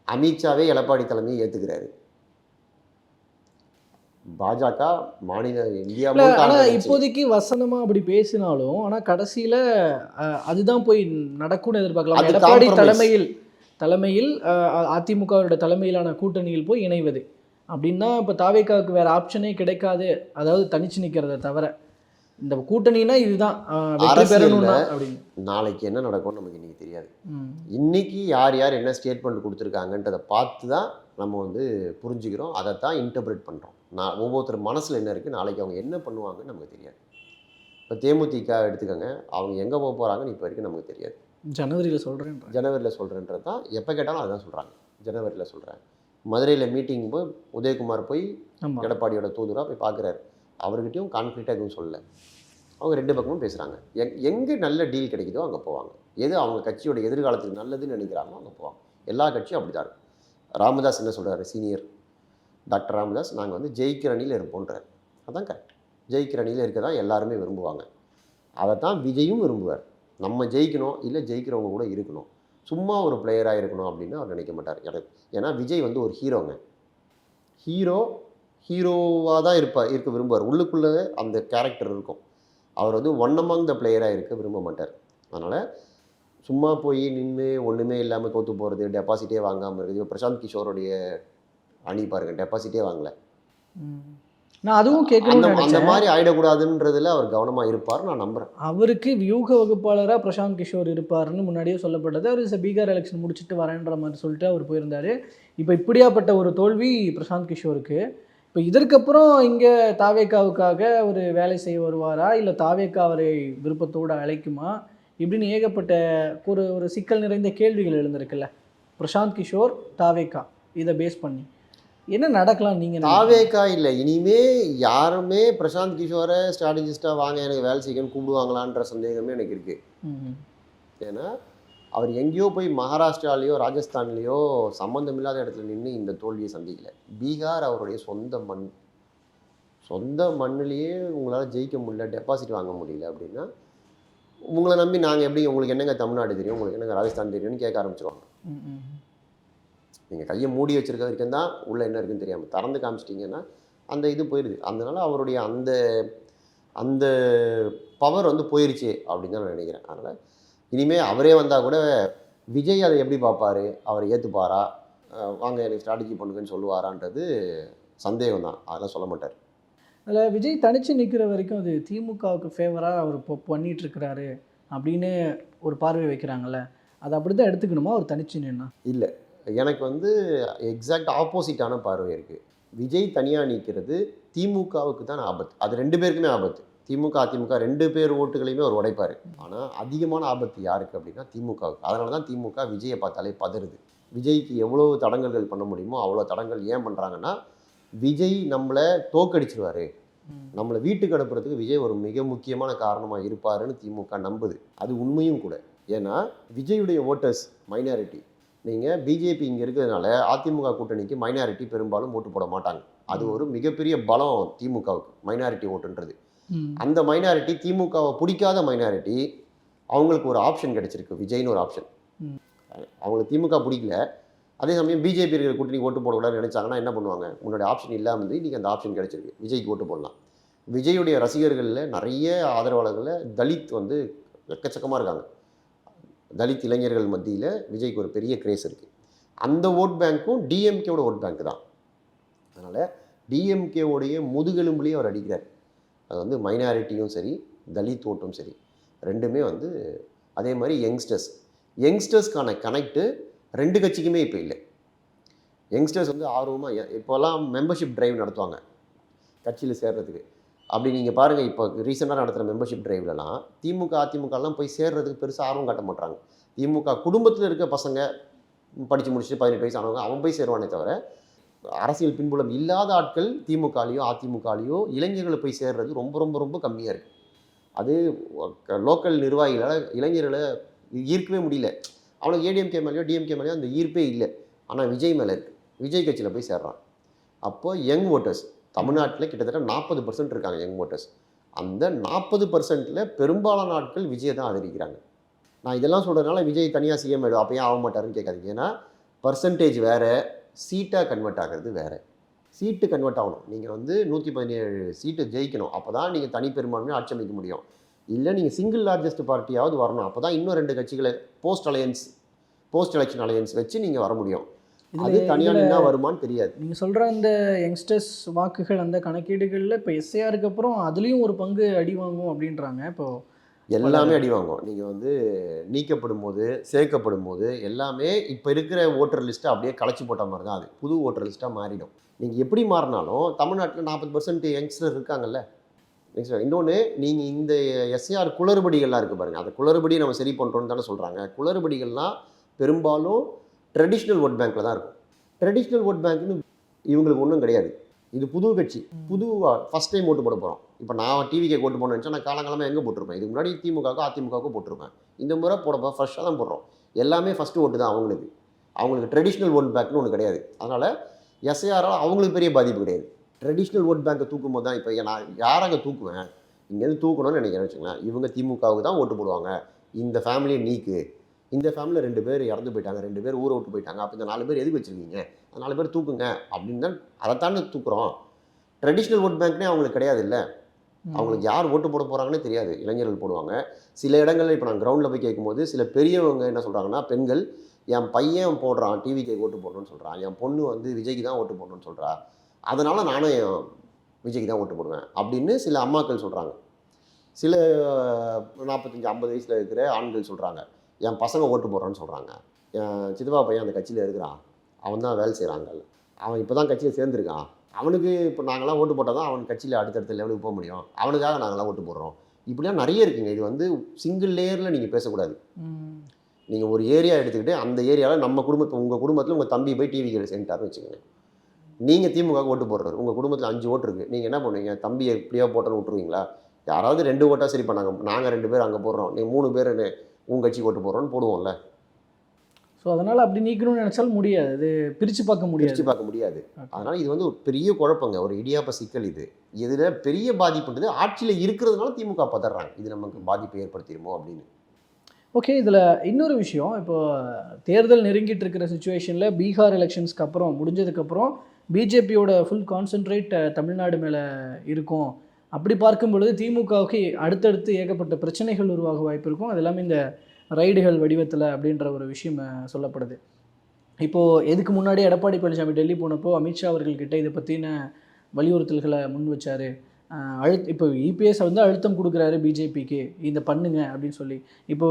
அமித்ஷாவே எடப்பாடி தலைமையை ஏற்றுக்கிறாரு. பாஜக மாநில இந்தியா இப்போதைக்கு வசனமாக அப்படி பேசினாலும் ஆனால் கடைசியில் அதுதான் போய் நடக்கும்னு எதிர்பார்க்கலாம். எடப்பாடி தலைமையில் அதிமுகவோட தலைமையிலான கூட்டணியில் போய் இணைவது அப்படின்னா இப்போ தாவேக்காவுக்கு வேறு ஆப்ஷனே கிடைக்காது. அதாவது தனிச்சு நிற்கிறத தவிர இந்த கூட்டணினா இதுதான் வெற்றி பெறணும்னா அப்படின்னு. நாளைக்கு என்ன நடக்கும்னு நமக்கு இன்றைக்கி தெரியாது. இன்றைக்கி யார் யார் என்ன ஸ்டேட்மெண்ட் கொடுத்துருக்காங்கன்றதை பார்த்து தான் நம்ம புரிஞ்சுக்கிறோம். அதை தான் இன்டர்பிரேட் பண்ணுறோம். ஒவ்வொருத்தர் மனசில் என்ன இருக்குது, நாளைக்கு அவங்க என்ன பண்ணுவாங்கன்னு நமக்கு தெரியாது. இப்போ தேமுதிக எடுத்துக்கோங்க, அவங்க எங்கே போக போகிறாங்கன்னு இப்போ வரைக்கும் நமக்கு தெரியாது. ஜனவரியில் சொல்கிறேன்றது தான் எப்போ கேட்டாலும் அதுதான் சொல்கிறாங்க. ஜனவரியில் சொல்கிறேன். மதுரையில் மீட்டிங் போய் உதயகுமார் போய் எடப்பாடியோட தூதுராக போய் பார்க்குறாரு. அவர்கிட்டையும் கான்ஃபிடண்ட்டாக எதுவும் சொல்லலை. அவங்க 2 பக்கமும் பேசுகிறாங்க. எங்கே நல்ல டீல் கிடைக்குதோ அங்கே போவாங்க. எது அவங்க கட்சியோட எதிர்காலத்துக்கு நல்லதுன்னு நினைக்கிறாங்களோ அங்கே போவாங்க. எல்லா கட்சியும் அப்படி தான் இருக்கும். ராமதாஸ் என்ன சொல்கிறாரு? சீனியர் டாக்டர் ராமதாஸ், நாங்கள் ஜெயிக்கிற அணியில் இருப்போன்றார். அதுதான் கரெக்ட். ஜெயிக்கிற அணியில் இருக்க தான் எல்லாருமே விரும்புவாங்க. அதை தான் விஜயும் விரும்புவார். நம்ம ஜெயிக்கணும், இல்லை ஜெயிக்கிறவங்க கூட இருக்கணும், சும்மா ஒரு பிளேயராக இருக்கணும் அப்படின்னு அவர் நினைக்க மாட்டார். ஏன்னா விஜய் ஒரு ஹீரோங்க. ஹீரோவாக தான் இருக்க விரும்புவார். உள்ளுக்குள்ளே அந்த கேரக்டர் இருக்கும். அவர் ஒன் அமாங் த பிளேயராக இருக்க விரும்ப மாட்டார். அதனால் சும்மா போய் நின்று ஒன்றுமே இல்லாமல் தோற்று போகிறது, டெபாசிட்டே வாங்காமல் இருக்குது. இப்போ பிரசாந்த் கிஷோருடைய அணி பாருங்க, டெபாசிட்டே வாங்கலை. நான் அதுவும் அந்த கேட்கணும்னு அந்த நினச்சேன். மாதிரி ஆகிடக்கூடாதுன்றதுல அவர் கவனமாக இருப்பார் நான் நம்புகிறேன். அவருக்கு வியூக வகுப்பாளராக பிரசாந்த் கிஷோர் இருப்பாருன்னு முன்னாடியே சொல்லப்பட்டது. அவர் பீகார் எலெக்ஷன் முடிச்சுட்டு வரேன்ற மாதிரி சொல்லிட்டு அவர் போயிருந்தார். இப்போ இப்படியாப்பட்ட ஒரு தோல்வி பிரசாந்த் கிஷோருக்கு. இப்போ இதற்கப்புறம் இங்கே தாவேக்காவுக்காக ஒரு வேலை செய்ய வருவாரா, இல்லை தாவேக்கா அவரை விருப்பத்தோடு அழைக்குமா, இப்படின்னு ஏகப்பட்ட ஒரு ஒரு சிக்கல் நிறைந்த கேள்விகள் எழுந்திருக்குல்ல. பிரசாந்த் கிஷோர், தாவேக்கா, இதை பேஸ் பண்ணி என்ன நடக்கலாம் நீங்கள்? தாவேக்கா இல்லை, இனிமே யாருமே பிரசாந்த் கிஷோரை ஸ்ட்ராட்டஜிஸ்ட்டாக வாங்க எனக்கு வேலை செய்யணும்னு கூப்பிடுவாங்களான்ற சந்தேகமே எனக்கு இருக்குது. ஏன்னா அவர் எங்கேயோ போய் மகாராஷ்டிராலேயோ ராஜஸ்தான்லேயோ சம்மந்தமில்லாத இடத்துல நின்று இந்த தோல்வியை சந்திக்கல. பீகார் அவருடைய சொந்த மண். சொந்த மண்ணிலேயே உங்களால் ஜெயிக்க முடியல, டெபாசிட் வாங்க முடியல அப்படின்னா உங்களை நம்பி நாங்கள் எப்படி, உங்களுக்கு என்னங்க தமிழ்நாடு தெரியும், உங்களுக்கு என்னங்க ராஜஸ்தான் தெரியும்னு கேட்க ஆரம்பிச்சிருவாங்க. நீங்கள் கையை மூடி வச்சிருக்க வரைக்கும் தான் உள்ளே என்ன இருக்குன்னு தெரியாமல் திறந்து காமிச்சிட்டிங்கன்னா அந்த இது போயிடுது. அதனால அவருடைய அந்த அந்த பவர் வந்து போயிடுச்சு அப்படின்னு தான் நான் நினைக்கிறேன். அதனால் இனிமேல் அவரே வந்தால் கூட விஜய் அதை எப்படி பார்ப்பார், அவர் ஏற்றுப்பாரா, வாங்க எனக்கு ஸ்ட்ராட்டஜி பண்ணுங்கன்னு சொல்லுவாரான்றது சந்தேகம் தான். அதெல்லாம் சொல்ல மாட்டார். அதில் விஜய் தனித்து நிற்கிற வரைக்கும் அது திமுகவுக்கு ஃபேவராக அவர் இப்போ பண்ணிகிட்ருக்கிறாரு அப்படின்னு ஒரு பார்வை வைக்கிறாங்கல்ல, அது அப்படி தான் எடுத்துக்கணுமா அவர் தனிச்சு நின்னா? இல்லை, எனக்கு வந்து எக்ஸாக்ட் ஆப்போசிட்டான பார்வை இருக்குது. விஜய் தனியாக நிற்கிறது திமுகவுக்கு தான் ஆபத்து. அது ரெண்டு பேருக்குமே ஆபத்து. திமுக அதிமுக ரெண்டு பேர் ஓட்டுகளையுமே அவர் உடைப்பார். ஆனால் அதிகமான ஆபத்து யாருக்கு அப்படின்னா திமுகவுக்கு. அதனால தான் திமுக விஜயை பார்த்தாலே பதறுது. விஜய்க்கு எவ்வளோ தடங்கல்கள் பண்ண முடியுமோ அவ்வளோ தடங்கள் ஏன் பண்ணுறாங்கன்னா, விஜய் நம்மளை தோக்கடிச்சிருவார், நம்மளை வீட்டுக்கு அனுப்புறதுக்கு விஜய் ஒரு மிக முக்கியமான காரணமாக இருப்பாருன்னு திமுக நம்புது. அது உண்மையும் கூட. ஏன்னா விஜயுடைய ஓட்டர்ஸ் மைனாரிட்டி. நீங்கள் பிஜேபி இங்கே இருக்கிறதுனால அதிமுக கூட்டணிக்கு மைனாரிட்டி பெரும்பாலும் ஓட்டு போட மாட்டாங்க. அது ஒரு மிகப்பெரிய பலம் திமுகவுக்கு, மைனாரிட்டி ஓட்டுன்றது. அந்த மைனாரிட்டி திமுகவை பிடிக்காத மைனாரிட்டி, அவங்களுக்கு ஒரு ஆப்ஷன் கிடைச்சிருக்கு, விஜய்னு ஒரு ஆப்ஷன். அவங்களுக்கு திமுக பிடிக்கல, அதே சமயம் பிஜேபி இருக்கிற கூட்டணி ஓட்டு போடக்கூடாதுன்னு நினச்சாங்கன்னா என்ன பண்ணுவாங்க, முன்னாடி ஆப்ஷன் இல்லாமல் இருந்து இன்றைக்கி அந்த ஆப்ஷன் கிடைச்சிருக்கு, விஜய்க்கு ஓட்டு போடலாம். விஜயுடைய ரசிகர்களில் நிறைய ஆதரவாளர்களில் தலித் வந்து எக்கச்சக்கமாக இருக்காங்க. தலித் இளைஞர்கள் மத்தியில் விஜய்க்கு ஒரு பெரிய கிரேஸ் இருக்குது. அந்த ஓட் பேங்க்கும் டிஎம்கேவோட ஓட் பேங்க் தான். அதனால் டிஎம்கேவோடைய முதுகெலும்புலேயே அவர் அடிக்கிறார். அது வந்து மைனாரிட்டியும் சரி, தலித் ஓட்டும் சரி, ரெண்டுமே வந்து. அதே மாதிரி யங்ஸ்டர்ஸ்க்கான கனெக்டு ரெண்டு கட்சிக்குமே இப்போ இல்லை. யங்ஸ்டர்ஸ் வந்து ஆர்வமாக இப்போல்லாம் மெம்பர்ஷிப் டிரைவ் நடத்துவாங்க கட்சியில் சேர்றதுக்கு. அப்படி நீங்கள் பாருங்கள், இப்போ ரீசெண்டாக நடத்துகிற மெம்பர்ஷிப் டிரைவ்லலாம் திமுக அதிமுகலாம் போய் சேர்றதுக்கு பெருசாக ஆர்வம் காட்ட மாட்டாங்க. திமுக குடும்பத்தில் இருக்க பசங்க படித்து முடிச்சுட்டு 18 வயசு ஆனவங்க அவன் போய் சேருவானே தவிர, அரசியல் பின்புலம் இல்லாத ஆட்கள் திமுகலையோ அதிமுகலையோ இளைஞர்களை போய் சேர்றது ரொம்ப ரொம்ப ரொம்ப கம்மியாக இருக்குது. அது லோக்கல் நிர்வாகிகளால் இளைஞர்களை ஈர்க்கவே முடியல. அவனுக்கு ஏடிஎம்கே மேலேயோ டிஎம்கே மேலேயோ அந்த ஈர்ப்பே இல்லை. ஆனால் விஜய் மேலே இருக்குது. விஜய் கட்சியில் போய் சேர்றான். அப்போது யங் ஓட்டர்ஸ் தமிழ்நாட்டில் கிட்டத்தட்ட 40% இருக்காங்க யங் ஓட்டர்ஸ். அந்த 40%ல் பெரும்பாலான ஆட்கள் விஜயை தான் ஆதரிக்கிறாங்க. நான் இதெல்லாம் சொல்கிறதுனால விஜய் தனியாக சிஎம் ஆகிடும் அப்போ ஏன் ஆக மாட்டாருன்னு கேட்காதீங்க. ஏன்னா பர்சன்டேஜ் வேறு, சீட்டாக கன்வெர்ட் ஆகிறது வேறு. சீட்டு கன்வெர்ட் ஆகணும். நீங்கள் வந்து 117 சீட்டு ஜெயிக்கணும், அப்போ தான் நீங்கள் தனி பெரும்பான்மையை ஆட்சி அமைக்க முடியும். இல்லை நீங்கள் சிங்கிள் லார்ஜஸ்ட் பார்ட்டியாவது வரணும், அப்போ தான் இன்னும் 2 கட்சிகளை போஸ்ட் எலெக்ஷன் அலையன்ஸ் வச்சு நீங்கள் வர முடியும். அது தனியாக நின்னா வருமானு தெரியாது. நீங்கள் சொல்கிற அந்த யங்ஸ்டர்ஸ் வாக்குகள் அந்த கணக்கீடுகளில் இப்போ எஸ்ஐஆருக்கு அப்புறம் அதுலேயும் ஒரு பங்கு அடி வாங்கும் அப்படின்றாங்க. இப்போது எல்லாமே அடி வாங்கும். நீங்கள் வந்து நீக்கப்படும் போது, சேர்க்கப்படும் போது எல்லாமே இப்போ இருக்கிற ஓட்டர் லிஸ்ட்டை அப்படியே கலைச்சி போட்ட மாதிரி தான் அது புது ஓட்டர் லிஸ்ட்டாக மாறிடும். நீங்கள் எப்படி மாறினாலும் தமிழ்நாட்டில் 40% யங்ஸ்டர் இருக்காங்கல்ல. இன்னொன்று, நீங்கள் இந்த எஸ்ஐஆர் குளறுபடிகள்லாம் இருக்குது பாருங்கள், அந்த குளறுபடி நம்ம சரி பண்ணுறோன்னு தானே சொல்கிறாங்க. குளறுபடிகள்லாம் பெரும்பாலும் ட்ரெடிஷ்னல் ஓட் பேங்க்கில் தான் இருக்கும். ட்ரெடிஷ்னல் ஓட் பேங்க்னு இவங்களுக்கு ஒன்றும் கிடையாது. இது புது கட்சி, புது ஃபஸ்ட் டைம் ஓட்டு போட போகிறோம். இப்போ நான் டிவிக்கு ஓட்டு போடணும்னு நினச்சா நான் காலங்காலமாக எங்கே போட்டிருப்பேன், இதுக்கு முன்னாடி திமுகவுக்கும் அதிமுகவுக்கும் போட்டிருப்பேன். இந்த முறை போட ஃப்ரெஷ்ஷாக தான் போடுறோம். எல்லாமே ஃபஸ்ட்டு ஓட்டு தான் அவங்களுக்கு ட்ரெடிஷ்னல் ஓட் பேங்க்னு ஒன்று கிடையாது. அதனால் எஸ்ஐஆரால் அவங்களுக்கு பெரிய பாதிப்பு கிடையாது. ட்ரெடிஷ்னல் ஓட் பேங்க்கை தூக்கும் போது தான் இப்போ நான் யார் அங்கே தூக்குவேன், இங்கேருந்து தூக்கணும்னு நினைக்கிறேன் வச்சுங்களேன். இவங்க திமுகவுக்கு தான் ஓட்டு போடுவாங்க, இந்த ஃபேமிலியை நீக்கு, இந்த ஃபேமிலியில் 2 பேர் இறந்து போயிட்டாங்க, 2 பேர் ஊரை விட்டு போயிட்டாங்க, அப்போ இந்த 4 பேர் எதுக்கு வச்சுருக்கீங்க, அந்த 4 பேர் தூக்குங்க அப்படின்னு தான் அதைத்தானே தூக்குறோம். ட்ரெடிஷ்னல் ஓட் பேங்க்னே அவங்களுக்கு கிடையாது இல்லை. அவங்களுக்கு யார் ஓட்டு போட போகிறாங்கன்னே தெரியாது. இளைஞர்கள் போடுவாங்க. சில இடங்களில் இப்போ நான் கிரவுண்டில் போய் கேட்கும்போது சில பெரியவங்க என்ன சொல்கிறாங்கன்னா, பெண்கள் என் பையன் போடுறான் டிவிக்கு ஓட்டு போடணும்னு சொல்கிறான், என் பொண்ணு வந்து விஜய்க்கு தான் ஓட்டு போடணும்னு சொல்கிறா, அதனால் நானும் என் விஜய்க்கு தான் ஓட்டு போடுவேன் அப்படின்னு சில அம்மாக்கள் சொல்கிறாங்க. சில 45-50 வயசில் இருக்கிற ஆண்கள் சொல்கிறாங்க, என் பசங்க ஓட்டு போடுறான்னு சொல்கிறாங்க. என் சித்தப்பா பையன் அந்த கட்சியில் இருக்கிறான், அவன் தான் வேலை செய்கிறாங்க, அவன் இப்போ தான் கட்சியில் சேர்ந்துருக்கான், அவனுக்கு இப்போ நாங்களாம் ஓட்டு போட்டால் தான் அவன் கட்சியில் அடுத்தடுத்த லெவலுக்கு போக முடியும், அவனுக்காக நாங்களாம் ஓட்டு போடுறோம். இப்படிலாம் நிறைய இருக்குங்க. இது வந்து சிங்கிள் லேயரில் நீங்கள் பேசக்கூடாது. நீங்கள் ஒரு ஏரியா எடுத்துக்கிட்டு அந்த ஏரியாவில் நம்ம குடும்பத்தை, உங்கள் குடும்பத்தில் உங்கள் தம்பி போய் டிவிக்கு சேர்ந்துட்டாருன்னு வச்சுக்கோங்க. நீங்கள் திமுக ஓட்டு போடுறாரு, உங்கள் குடும்பத்தில் 5 ஓட்டு இருக்குது, நீங்கள் என்ன பண்ணுவீங்க? தம்பியை எப்படியா போட்டோன்னு விட்டுருவீங்களா? யாராவது 2 ஓட்டாக சரி பண்ணாங்க, நாங்கள் 2 பேர் அங்கே போடுறோம், நீங்கள் 3 பேர் உங்கள் கட்சிக்கு ஓட்டு போடுறோன்னு போடுவோம்ல. ஸோ அதனால் அப்படி நீக்கணும்னு நினச்சாலும் முடியாது, அது பிரித்து பார்க்க முடியாது. அதனால் இது வந்து ஒரு பெரிய குழப்பங்க, ஒரு இடியாப்ப சிக்கல். இதில் பெரிய பாதிப்புன்றது ஆட்சியில் இருக்கிறதுனால திமுக பதறாங்க, இது நமக்கு பாதிப்பை ஏற்படுத்திடுமோ அப்படின்னு. ஓகே, இதில் இன்னொரு விஷயம், இப்போ தேர்தல் நெருங்கிட்டு இருக்கிற சுச்சுவேஷனில் பீகார் எலெக்ஷன்ஸ்க்கு அப்புறம் முடிஞ்சதுக்கப்புறம் பிஜேபியோட ஃபுல் கான்சென்ட்ரேட் தமிழ்நாடு மேலே இருக்கும். அப்படி பார்க்கும் பொழுது திமுகவுக்கு அடுத்தடுத்து ஏகப்பட்ட பிரச்சனைகள் உருவாக வாய்ப்பு இருக்கும். அது எல்லாமே இந்த ரைடுகள் வடிவத்தில் அப்படின்ற ஒரு விஷயம் சொல்லப்படுது. இப்போது எதுக்கு முன்னாடி எடப்பாடி பழனிசாமி டெல்லி போனப்போ அமித்ஷா அவர்கள்கிட்ட இதை பற்றின வலியுறுத்தல்களை முன் வச்சார். இப்போ இபிஎஸ் வந்து அழுத்தம் கொடுக்குறாரு பிஜேபிக்கு, இதை பண்ணுங்க அப்படின்னு சொல்லி. இப்போ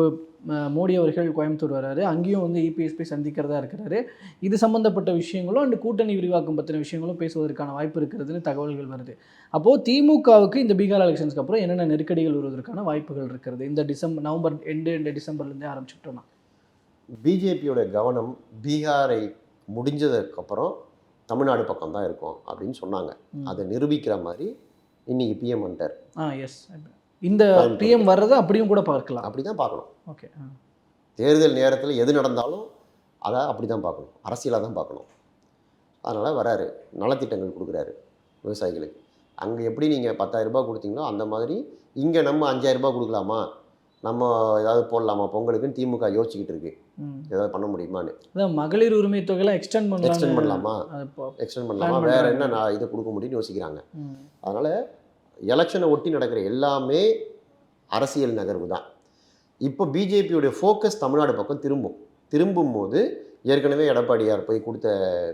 மோடி அவர்கள் கோயம்புத்தூர் வராரு, அங்கேயும் வந்து இபிஎஸ் போய் சந்திக்கிறதா இருக்கிறாரு. இது சம்மந்தப்பட்ட விஷயங்களும் அண்ட் கூட்டணி விரிவாக்கம் பற்றின விஷயங்களும் பேசுவதற்கான வாய்ப்பு இருக்கிறதுன்னு தகவல்கள் வருது. அப்போது திமுகவுக்கு இந்த பீகார் எலெக்ஷன்ஸ்க்கு அப்புறம் என்னென்ன நெருக்கடிகள் வருவதற்கான வாய்ப்புகள் இருக்கிறது? இந்த நவம்பர் இந்த டிசம்பர்லேருந்தே ஆரம்பிச்சுட்டோம்னா பிஜேபியோட கவனம் பீகாரை முடிஞ்சதுக்கப்புறம் தமிழ்நாடு பக்கம் தான் இருக்கும் அப்படின்னு சொன்னாங்க. அதை நிரூபிக்கிற மாதிரி இன்னைக்கு பிஎம் வந்துட்டார். எஸ், இந்த பிஎம் வர்றதை அப்படியும் கூட பார்க்கலாம். அப்படி தான் பார்க்கணும். ஓகே, தேர்தல் நேரத்தில் எது நடந்தாலும் அதை அப்படி தான் பார்க்கணும், அரசியலாக தான் பார்க்கணும். அதனால் வராரு, நலத்திட்டங்கள் கொடுக்குறாரு விவசாயிகளுக்கு. அங்கே எப்படி நீங்கள் 10,000 ரூபாய் கொடுத்தீங்களோ அந்த மாதிரி இங்கே நம்ம 5,000 ரூபாய் கொடுக்கலாமா, நம்ம ஏதாவது போடலாமா பொங்கலுக்குன்னு திமுக யோசிச்சுக்கிட்டு இருக்கு, ஏதாவது பண்ண முடியுமான்னு. அதான் மகளிர் உரிமை தொகையெல்லாம் எக்ஸ்டெண்ட் பண்ணலாமா, வேற என்ன நான் இதை கொடுக்க முடியும்னு யோசிக்கிறாங்க. அதனால் எலெக்ஷனை ஒட்டி நடக்கிற எல்லாமே அரசியல் நகர்வு தான். இப்போ பிஜேபியோடைய ஃபோக்கஸ் தமிழ்நாடு பக்கம் திரும்பும் போது ஏற்கனவே எடப்பாடியார் போய் கொடுத்த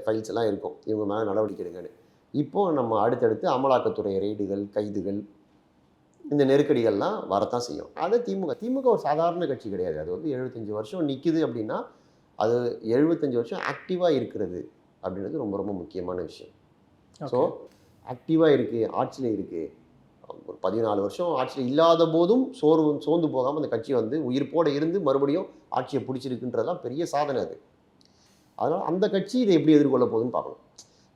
ஃபைல்ஸ் எல்லாம் இருக்கும், இவங்க மேலே நடவடிக்கை எடுங்கன்னு. இப்போது நம்ம அடுத்தடுத்து அமலாக்கத்துறை ரெய்டுகள், கைதுகள், இந்த நெருக்கடிகள்லாம் வரத்தான் செய்யும். அதை திமுக ஒரு சாதாரண கட்சி கிடையாது. அது வந்து 75 வருஷம் நிற்குது அப்படின்னா அது 75 வருஷம் ஆக்டிவாக இருக்கிறது அப்படின்றது ரொம்ப ரொம்ப முக்கியமான விஷயம். ஸோ ஆக்டிவாக இருக்குது, ஆட்சியில் இருக்குது. ஒரு 14 வருஷம் ஆட்சியில் இல்லாத போதும் சோர்ந்து போகாமல் அந்த கட்சி வந்து உயிர்ப்போடு இருந்து மறுபடியும் ஆட்சியை பிடிச்சிருக்குன்றதுலாம் பெரிய சாதனை அது. அதனால் அந்த கட்சி இதை எப்படி எதிர்கொள்ள போகுதுன்னு பார்க்கணும்.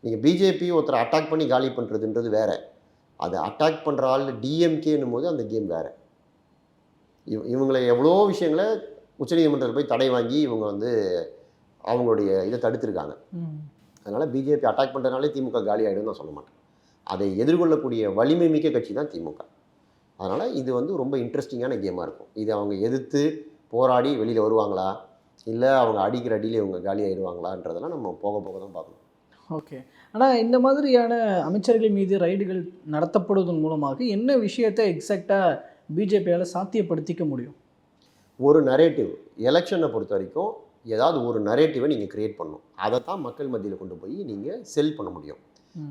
நீங்கள் பிஜேபி ஒருத்தரை அட்டாக் பண்ணி காலி பண்ணுறதுன்றது வேறு, அதை அட்டாக் பண்ணுற ஆள் டிஎம்கேன்னும் போது அந்த கேம் வேறு. இவங்களை எவ்வளோ விஷயங்களை உச்சநீதிமன்றத்தில் போய் தடை வாங்கி இவங்க வந்து அவங்களுடைய இதை தடுத்துருக்காங்க. அதனால் பிஜேபி அட்டாக் பண்ணுறதுனாலே திமுக காலி ஆகிடும்னு நான் சொல்ல மாட்டேன். அதை எதிர்கொள்ளக்கூடிய வலிமை மிக்க கட்சி தான் திமுக. அதனால் இது வந்து ரொம்ப இன்ட்ரெஸ்டிங்கான கேமாக இருக்கும். இது அவங்க எதிர்த்து போராடி வெளியில் வருவாங்களா, இல்லை அவங்க அடிக்கிற அடியில் இவங்க காலி ஆகிடுவாங்களான்றதெல்லாம் நம்ம போக போக தான் பார்க்கணும். ஓகே, ஆனால் இந்த மாதிரியான அமைச்சர்கள் மீது ரைடுகள் நடத்தப்படுவதன் மூலமாக என்ன விஷயத்தை எக்ஸாக்டாக பிஜேபியால் சாத்தியப்படுத்திக்க முடியும்? ஒரு நரேட்டிவ், எலெக்ஷனை பொறுத்த வரைக்கும் ஏதாவது ஒரு நரேட்டிவை நீங்கள் க்ரியேட் பண்ணணும். அதை தான் மக்கள் மத்தியில் கொண்டு போய் நீங்கள் செல் பண்ண முடியும்.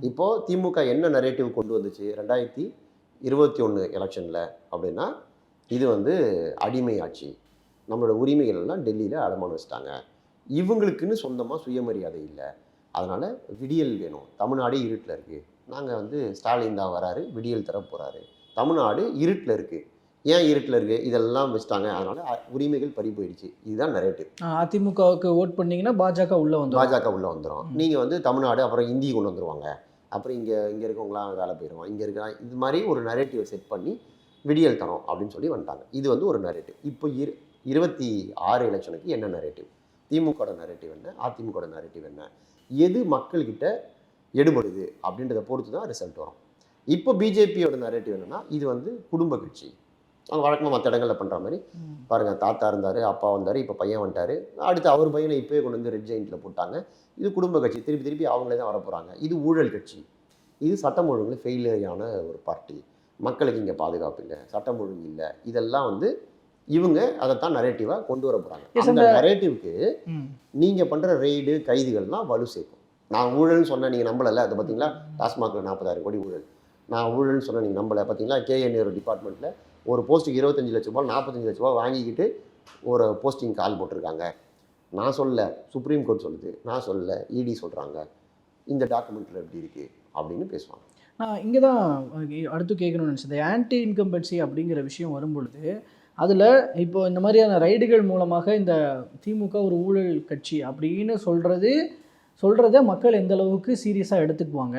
இப்போது திமுக என்ன நரேட்டிவ் கொண்டு வந்துச்சு 2021 எலெக்ஷனில் அப்படின்னா, இது வந்து அடிமை ஆட்சி, நம்மளோட உரிமைகள் எல்லாம் டெல்லியில் அடமானம் வச்சுட்டாங்க, இவங்களுக்குன்னு சொந்தமாக சுயமரியாதை இல்லை, அதனால் விடியல் வேணும், தமிழ்நாடு இருட்டில் இருக்குது, நாங்கள் வந்து ஸ்டாலின் தான் வராரு, விடியல் தர போகிறாரு, தமிழ்நாடு இருட்டில் இருக்குது, ஏன் இருட்டில் இருக்குது, இதெல்லாம் வச்சுட்டாங்க, அதனால் உரிமைகள் பறி போயிடுச்சு. இதுதான் நரேட்டிவ். அதிமுகவுக்கு ஓட் பண்ணிங்கன்னா பாஜக உள்ளே வந்துடும். நீங்கள் வந்து தமிழ்நாடு அப்புறம் இந்தி கொண்டு வந்துடுவாங்க, அப்புறம் இங்கே இருக்கவங்களாம் வேலை போயிடுவான், இங்கே இருக்க இது மாதிரி ஒரு நரேட்டிவை செட் பண்ணி விடியல் தரோம் அப்படின்னு சொல்லி வந்துட்டாங்க. இது வந்து ஒரு நரேட்டிவ். இப்போ 26 எலெக்ஷனுக்கு என்ன நரேட்டிவ், திமுகவோட நரேட்டிவ் என்ன, அதிமுகவோட நரேட்டிவ் என்ன, எது மக்கள்கிட்ட எடுபடுது அப்படின்றத பொறுத்து தான் ரிசல்ட் வரும். இப்போ பிஜேபியோட நரேட்டிவ் என்னென்னா, இது வந்து குடும்ப கட்சி, அவங்க வழக்கமாக மற்ற இடங்களில் பண்ணுற மாதிரி பாருங்கள், தாத்தா இருந்தார், அப்பா வந்தார், இப்போ பையன் வந்துட்டார், அடுத்து அவர் பையனை இப்போயே கொண்டு வந்து ரெட் ஜெயிண்டில் போட்டாங்க, இது குடும்ப கட்சி, திருப்பி அவங்களே தான் வரப்போகிறாங்க, இது ஊழல் கட்சி, இது சட்டம் ஒழுங்கில் ஃபெயிலியரான ஒரு பார்ட்டி மக்களுக்கு இங்கே பாதுகாப்பு இல்லை, சட்டம் ஒழுங்கு இல்லை, இதெல்லாம் வந்து இவங்க அதைத்தான் நரேட்டிவாக கொண்டு வர போகிறாங்க. அந்த நரேட்டிவ்க்கு நீங்கள் பண்ணுற ரெய்டு கைதுகள்லாம் வலு சேர்க்கும். நான் ஊழல்னு சொன்னேன், நீங்கள் நம்பலை, அதை பார்த்தீங்களா, டாஸ்மாகில் 40,000 கோடி ஊழல். நான் ஊழல்னு சொன்னேன், நீங்கள் நம்பலை, பார்த்தீங்களா, கேஎன்ஏ டிபார்ட்மெண்ட்டில் ஒரு போஸ்ட்டுக்கு 25 லட்ச ரூபா 45 லட்ச ரூபா வாங்கிக்கிட்டு ஒரு போஸ்டிங் கால் போட்டிருக்காங்க. நான் சொல்லல, சுப்ரீம் கோர்ட் சொல்லுது, நான் சொல்லல, இடி சொல்கிறாங்க, இந்த டாக்குமெண்ட்டில் எப்படி இருக்குது அப்படின்னு பேசுவாங்க. நான் இங்கே தான் அடுத்து கேட்கணும்னு நினச்சேன். இந்த ஆன்டி இன்கம்பன்சி அப்படிங்கிற விஷயம் வரும்பொழுது அதில் இப்போ இந்த மாதிரியான ரைடுகள் மூலமாக இந்த திமுக ஒரு ஊழல் கட்சி அப்படின்னு சொல்கிறத மக்கள் எந்த அளவுக்கு சீரியஸாக எடுத்துக்குவாங்க.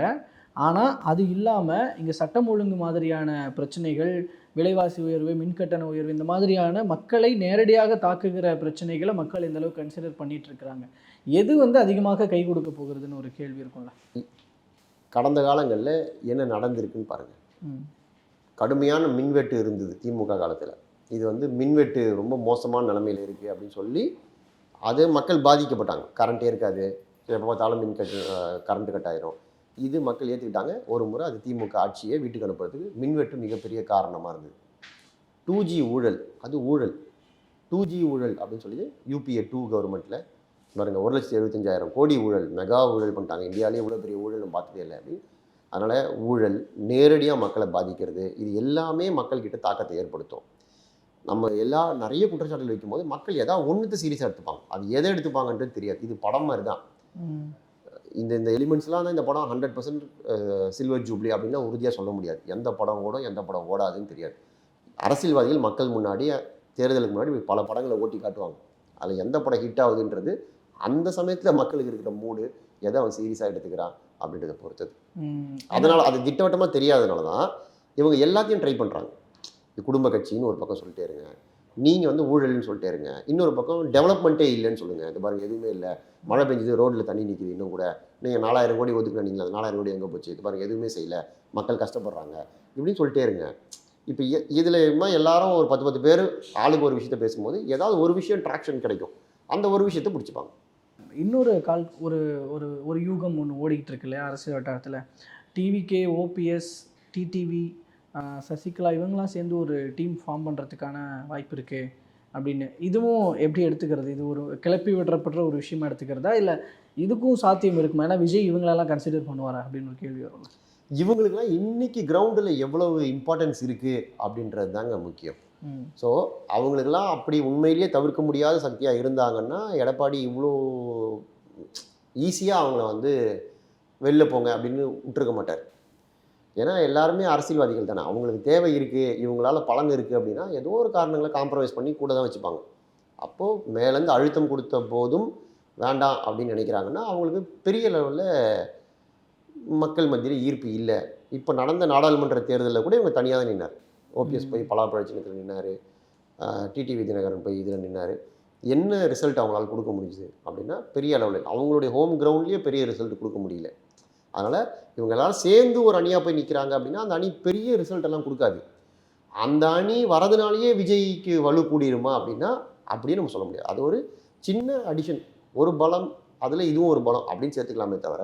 ஆனால் அது இல்லாமல் இங்கே சட்டம் ஒழுங்கு மாதிரியான பிரச்சனைகள், விலைவாசி உயர்வு, மின்கட்டண உயர்வு, இந்த மாதிரியான மக்களை நேரடியாக தாக்குகிற பிரச்சனைகளை மக்கள் எந்த அளவுக்கு கன்சிடர் பண்ணிட்டு இருக்கிறாங்க. எது வந்து அதிகமாக கை கொடுக்க போகிறதுன்னு ஒரு கேள்வி இருக்கும்ல. கடந்த காலங்களில் என்ன நடந்திருக்குன்னு பாருங்கள். கடுமையான மின்வெட்டு இருந்தது திமுக காலத்தில். இது வந்து மின்வெட்டு ரொம்ப மோசமான நிலைமையில் இருக்குது அப்படின்னு சொல்லி அது மக்கள் பாதிக்கப்பட்டாங்க. கரண்ட்டே இருக்காது, எப்போ பார்த்தாலும் கரண்ட்டு கட் ஆயிரும். இது மக்கள் ஏற்றுக்கிட்டாங்க. ஒரு முறை அது திமுக ஆட்சியை வீட்டுக்கு அனுப்புறதுக்கு மின்வெட்டு மிகப்பெரிய காரணமாக இருந்தது. 2G ஊழல், அது ஊழல். 2G ஊழல் அப்படின்னு சொல்லி UPA 2 கவர்மெண்ட்டில் பாருங்கள் 1,75,000 கோடி ஊழல், மெகா ஊழல் பண்ணிட்டாங்க. இந்தியாவிலே இவ்வளோ பெரிய ஊழல் நம்ம பார்த்ததே இல்லை அப்படின்னு. அதனால் ஊழல் நேரடியாக மக்களை பாதிக்கிறது, இது எல்லாமே மக்கள்கிட்ட தாக்கத்தை ஏற்படுத்தும். நம்ம நிறைய குற்றச்சாட்டுகள் வைக்கும்போது மக்கள் ஏதாவது ஒன்றுத்தை சீரியஸாக எடுத்துப்பாங்க. அது எதை எடுத்துப்பாங்கன்றது தெரியாது. இது படம் மாதிரி தான். இந்த எலிமெண்ட்ஸ்லாம் தான் இந்த படம் 100% சில்வர் ஜூப்ளி அப்படின்னா உறுதியாக சொல்ல முடியாது. எந்த படம் ஓடும், எந்த படம் ஓடாதுன்னு தெரியாது. அரசியல்வாதிகள் மக்கள் முன்னாடி தேர்தலுக்கு முன்னாடி பல படங்களை ஓட்டி காட்டுவாங்க. அதில் எந்த படம் ஹிட் ஆகுதுன்றது அந்த சமயத்தில் மக்களுக்கு இருக்கிற மூடு, எதை அவன் சீரியஸாக எடுத்துக்கிறான் அப்படின்றத பொறுத்தது. அதனால் அது திட்டவட்டமாக தெரியாதனால தான் இவங்க எல்லாத்தையும் ட்ரை பண்ணுறாங்க. குடும்ப கட்சின்னு ஒரு பக்கம் சொல்லிட்டே இருங்க, நீங்கள் வந்து ஊழல்னு சொல்லிட்டே இருங்க, இன்னொரு பக்கம் டெவலப்மெண்ட்டே இல்லைன்னு சொல்லுங்கள். இது பாருங்கள் எதுவுமே இல்லை, மழை பெஞ்சது, ரோட்டில் தண்ணி நிற்கிது, இன்னும் கூட நீங்கள் 4,000 கோடி ஒதுக்குனா நீங்கள் 4,000 கோடி எங்கே போச்சு, இது பாருங்கள் எதுவுமே செய்யலை, மக்கள் கஷ்டப்படுறாங்க இப்படின்னு சொல்லிட்டே இருங்க. இப்போ இதில் எல்லாரும் ஒரு 10 பேர் ஆளுக்கு ஒரு விஷயத்த பேசும்போது ஏதாவது ஒரு விஷயம் ட்ராக்ஷன் கிடைக்கும், அந்த ஒரு விஷயத்தை பிடிச்சிப்பாங்க. இன்னொரு ஒரு ஒரு ஒரு யூகம் ஒன்று ஓடிக்கிட்டு இருக்கு இல்லையா அரசியல் வட்டாரத்தில். டிவிகே, ஓபிஎஸ், டிடிவி, சசிகலா இவங்கெல்லாம் சேர்ந்து ஒரு டீம் ஃபார்ம் பண்ணுறதுக்கான வாய்ப்பு இருக்குது அப்படின்னு. இதுவும் எப்படி எடுத்துக்கிறது? இது ஒரு கிளப்பி விடப்படுற ஒரு விஷயமா எடுத்துக்கிறதா, இல்லை இதுக்கும் சாத்தியம் இருக்குமா? ஏன்னா விஜய் இவங்களெல்லாம் கன்சிடர் பண்ணுவாரா அப்படின்னு ஒரு கேள்வி வரும். இவங்களுக்குலாம் இன்னைக்கு கிரவுண்டில் எவ்வளவு இம்பார்ட்டன்ஸ் இருக்குது அப்படின்றது தாங்க முக்கியம். ஸோ அவங்களுக்கெல்லாம் அப்படி உண்மையிலேயே தவிர்க்க முடியாத சக்தியாக இருந்தாங்கன்னா எடப்பாடி இவ்வளோ ஈஸியாக அவங்கள வந்து வெளில போங்க அப்படின்னு விட்டுருக்க மாட்டார். ஏன்னா எல்லாருமே அரசியல்வாதிகள் தானே, அவங்களுக்கு தேவை இருக்குது, இவங்களால பலன் இருக்குது அப்படின்னா ஏதோ ஒரு காரணங்களை காம்ப்ரமைஸ் பண்ணி கூட தான் வச்சுப்பாங்க. அப்போது மேலேருந்து அழுத்தம் கொடுத்த போதும் வேண்டாம் அப்படின்னு நினைக்கிறாங்கன்னா அவங்களுக்கு பெரிய லெவலில் மக்கள் மத்தியில் ஈர்ப்பு இல்லை. இப்போ நடந்த நாடாளுமன்ற தேர்தலில் கூட இவங்க தனியாக தான் நின்னார். ஓபிஎஸ் போய் பலாப்பழ சின்னத்தில் நின்னார், டிடிவி தினகரன் போய் இதில் நின்னார். என்ன ரிசல்ட் அவங்களால கொடுக்க முடிஞ்சுது அப்படின்னா பெரிய அளவில் அவங்களுடைய ஹோம் கிரவுண்ட்லேயே பெரிய ரிசல்ட் கொடுக்க முடியல. அதனால் இவங்க எல்லாரும் சேர்ந்து ஒரு அணியாக போய் நிற்கிறாங்க அப்படின்னா அந்த அணி பெரிய ரிசல்ட் எல்லாம் கொடுக்காது. அந்த அணி வரதுனாலேயே விஜய்க்கு வலு கூடிருமா அப்படின்னா அப்படியே நம்ம சொல்ல முடியாது. அது ஒரு சின்ன அடிஷன், ஒரு பலம், அதில் இதுவும் ஒரு பலம் அப்படின்னு சேர்த்துக்கலாமே தவிர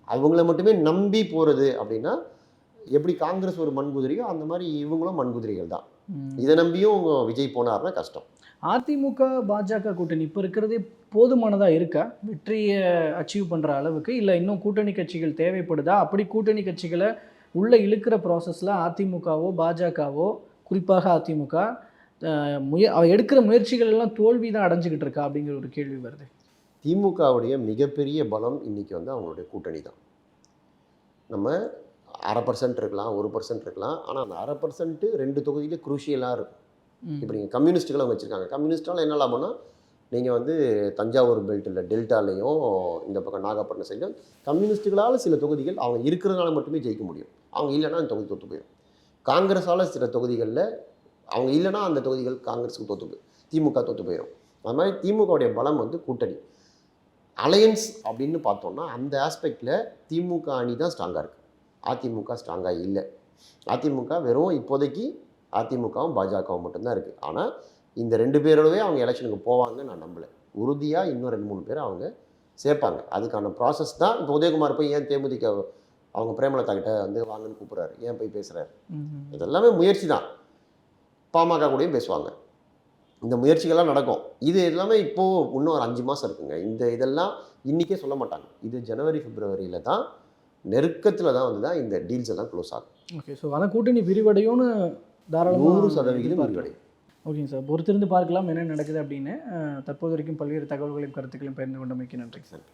அவங்கள மட்டுமே நம்பி போகிறது அப்படின்னா எப்படி காங்கிரஸ் ஒரு மண்குதிரையோ அந்த மாதிரி இவங்களும் மண்குதிரைகள் தான். இதை நம்பியும் விஜய் போனார்னா கஷ்டம். அதிமுக பாஜக கூட்டணி இப்போ இருக்கிறதே போதுமானதாக இருக்கா வெற்றியை அச்சீவ் பண்ணுற அளவுக்கு, இல்லை இன்னும் கூட்டணி கட்சிகள் தேவைப்படுதா? அப்படி கூட்டணி கட்சிகளை உள்ளே இழுக்கிற ப்ராசஸில் அதிமுகவோ பாஜகவோ, குறிப்பாக அதிமுக எடுக்கிற முயற்சிகள் எல்லாம் தோல்வி தான் அடைஞ்சிக்கிட்டு இருக்கா அப்படிங்கிற ஒரு கேள்வி வருது. திமுகவுடைய மிகப்பெரிய பலம் இன்றைக்கி வந்து அவங்களுடைய கூட்டணி தான். நம்ம 0.5% இருக்கலாம், 1% இருக்கலாம், ஆனால் அந்த 0.5% 2 தொகுதியிலே குரூஷியலாக இருக்கும். இப்போ நீங்கள் கம்யூனிஸ்ட்டுகளை வச்சுருக்காங்க. கம்யூனிஸ்டால் என்ன லாபம்னா நீங்கள் வந்து தஞ்சாவூர் பெல்ட்டில் டெல்டாலையும் இந்த பக்கம் நாகப்பட்டினம் சைடும் கம்யூனிஸ்ட்டுகளால் சில தொகுதிகள் அவங்க இருக்கிறதுனால மட்டுமே ஜெயிக்க முடியும். அவங்க இல்லைன்னா அந்த தொகுதி தோற்று போயிடும். காங்கிரஸால் சில தொகுதிகளில் அவங்க இல்லைன்னா அந்த தொகுதிகள் காங்கிரஸுக்கு தோற்று போயிடும், திமுக தோற்று போயிடும். அது மாதிரி திமுகவுடைய பலம் வந்து கூட்டணி. அலையன்ஸ் அப்படின்னு பார்த்தோம்னா அந்த ஆஸ்பெக்டில் திமுக அணி தான் ஸ்ட்ராங்காக இருக்குது, அதிமுக ஸ்ட்ராங்காக இல்லை. அதிமுக வெறும் இப்போதைக்கு அதிமுகவும் பாஜகவும் மட்டும்தான் இருக்குது. ஆனால் இந்த 2 பேரோடவே அவங்க எலெக்ஷனுக்கு போவாங்கன்னு நான் நம்பலை. உறுதியாக இன்னும் 2-3 பேர் அவங்க சேர்ப்பாங்க. அதுக்கான ப்ராசஸ் தான். இப்போ உதயகுமார் போய் ஏன் தேமுதிக அவங்க பிரேமலதா கிட்ட வந்து வாங்கன்னு கூப்பிட்றாரு, ஏன் போய் பேசுகிறாரு. ம். இதெல்லாமே முயற்சி தான். பாமக கூடயும் பேசுவாங்க. இந்த முயற்சிகள்லாம் நடக்கும். இது எல்லாமே இப்போது இன்னும் ஒரு 5 மாதம் இருக்குங்க. இதெல்லாம் இன்றைக்கே சொல்ல மாட்டாங்க. இது ஜனவரி பிப்ரவரியில் தான், நெருக்கத்தில் தான் வந்து தான் இந்த டீல்ஸ் எல்லாம் க்ளோஸ் ஆகும். ஓகே. ஸோ ஆனால் கூட்டணி விரிவடையும்னு தாராளமாக 100% விரிவடையும். ஓகேங்க சார். பொறுத்திருந்து பார்க்கலாம் என்ன நடக்குது அப்படின்னு. தற்போது வரைக்கும் பல்வேறு தகவல்களையும் கருத்துக்களையும் பகிர்ந்து கொண்டமைக்கு நன்றி சார்.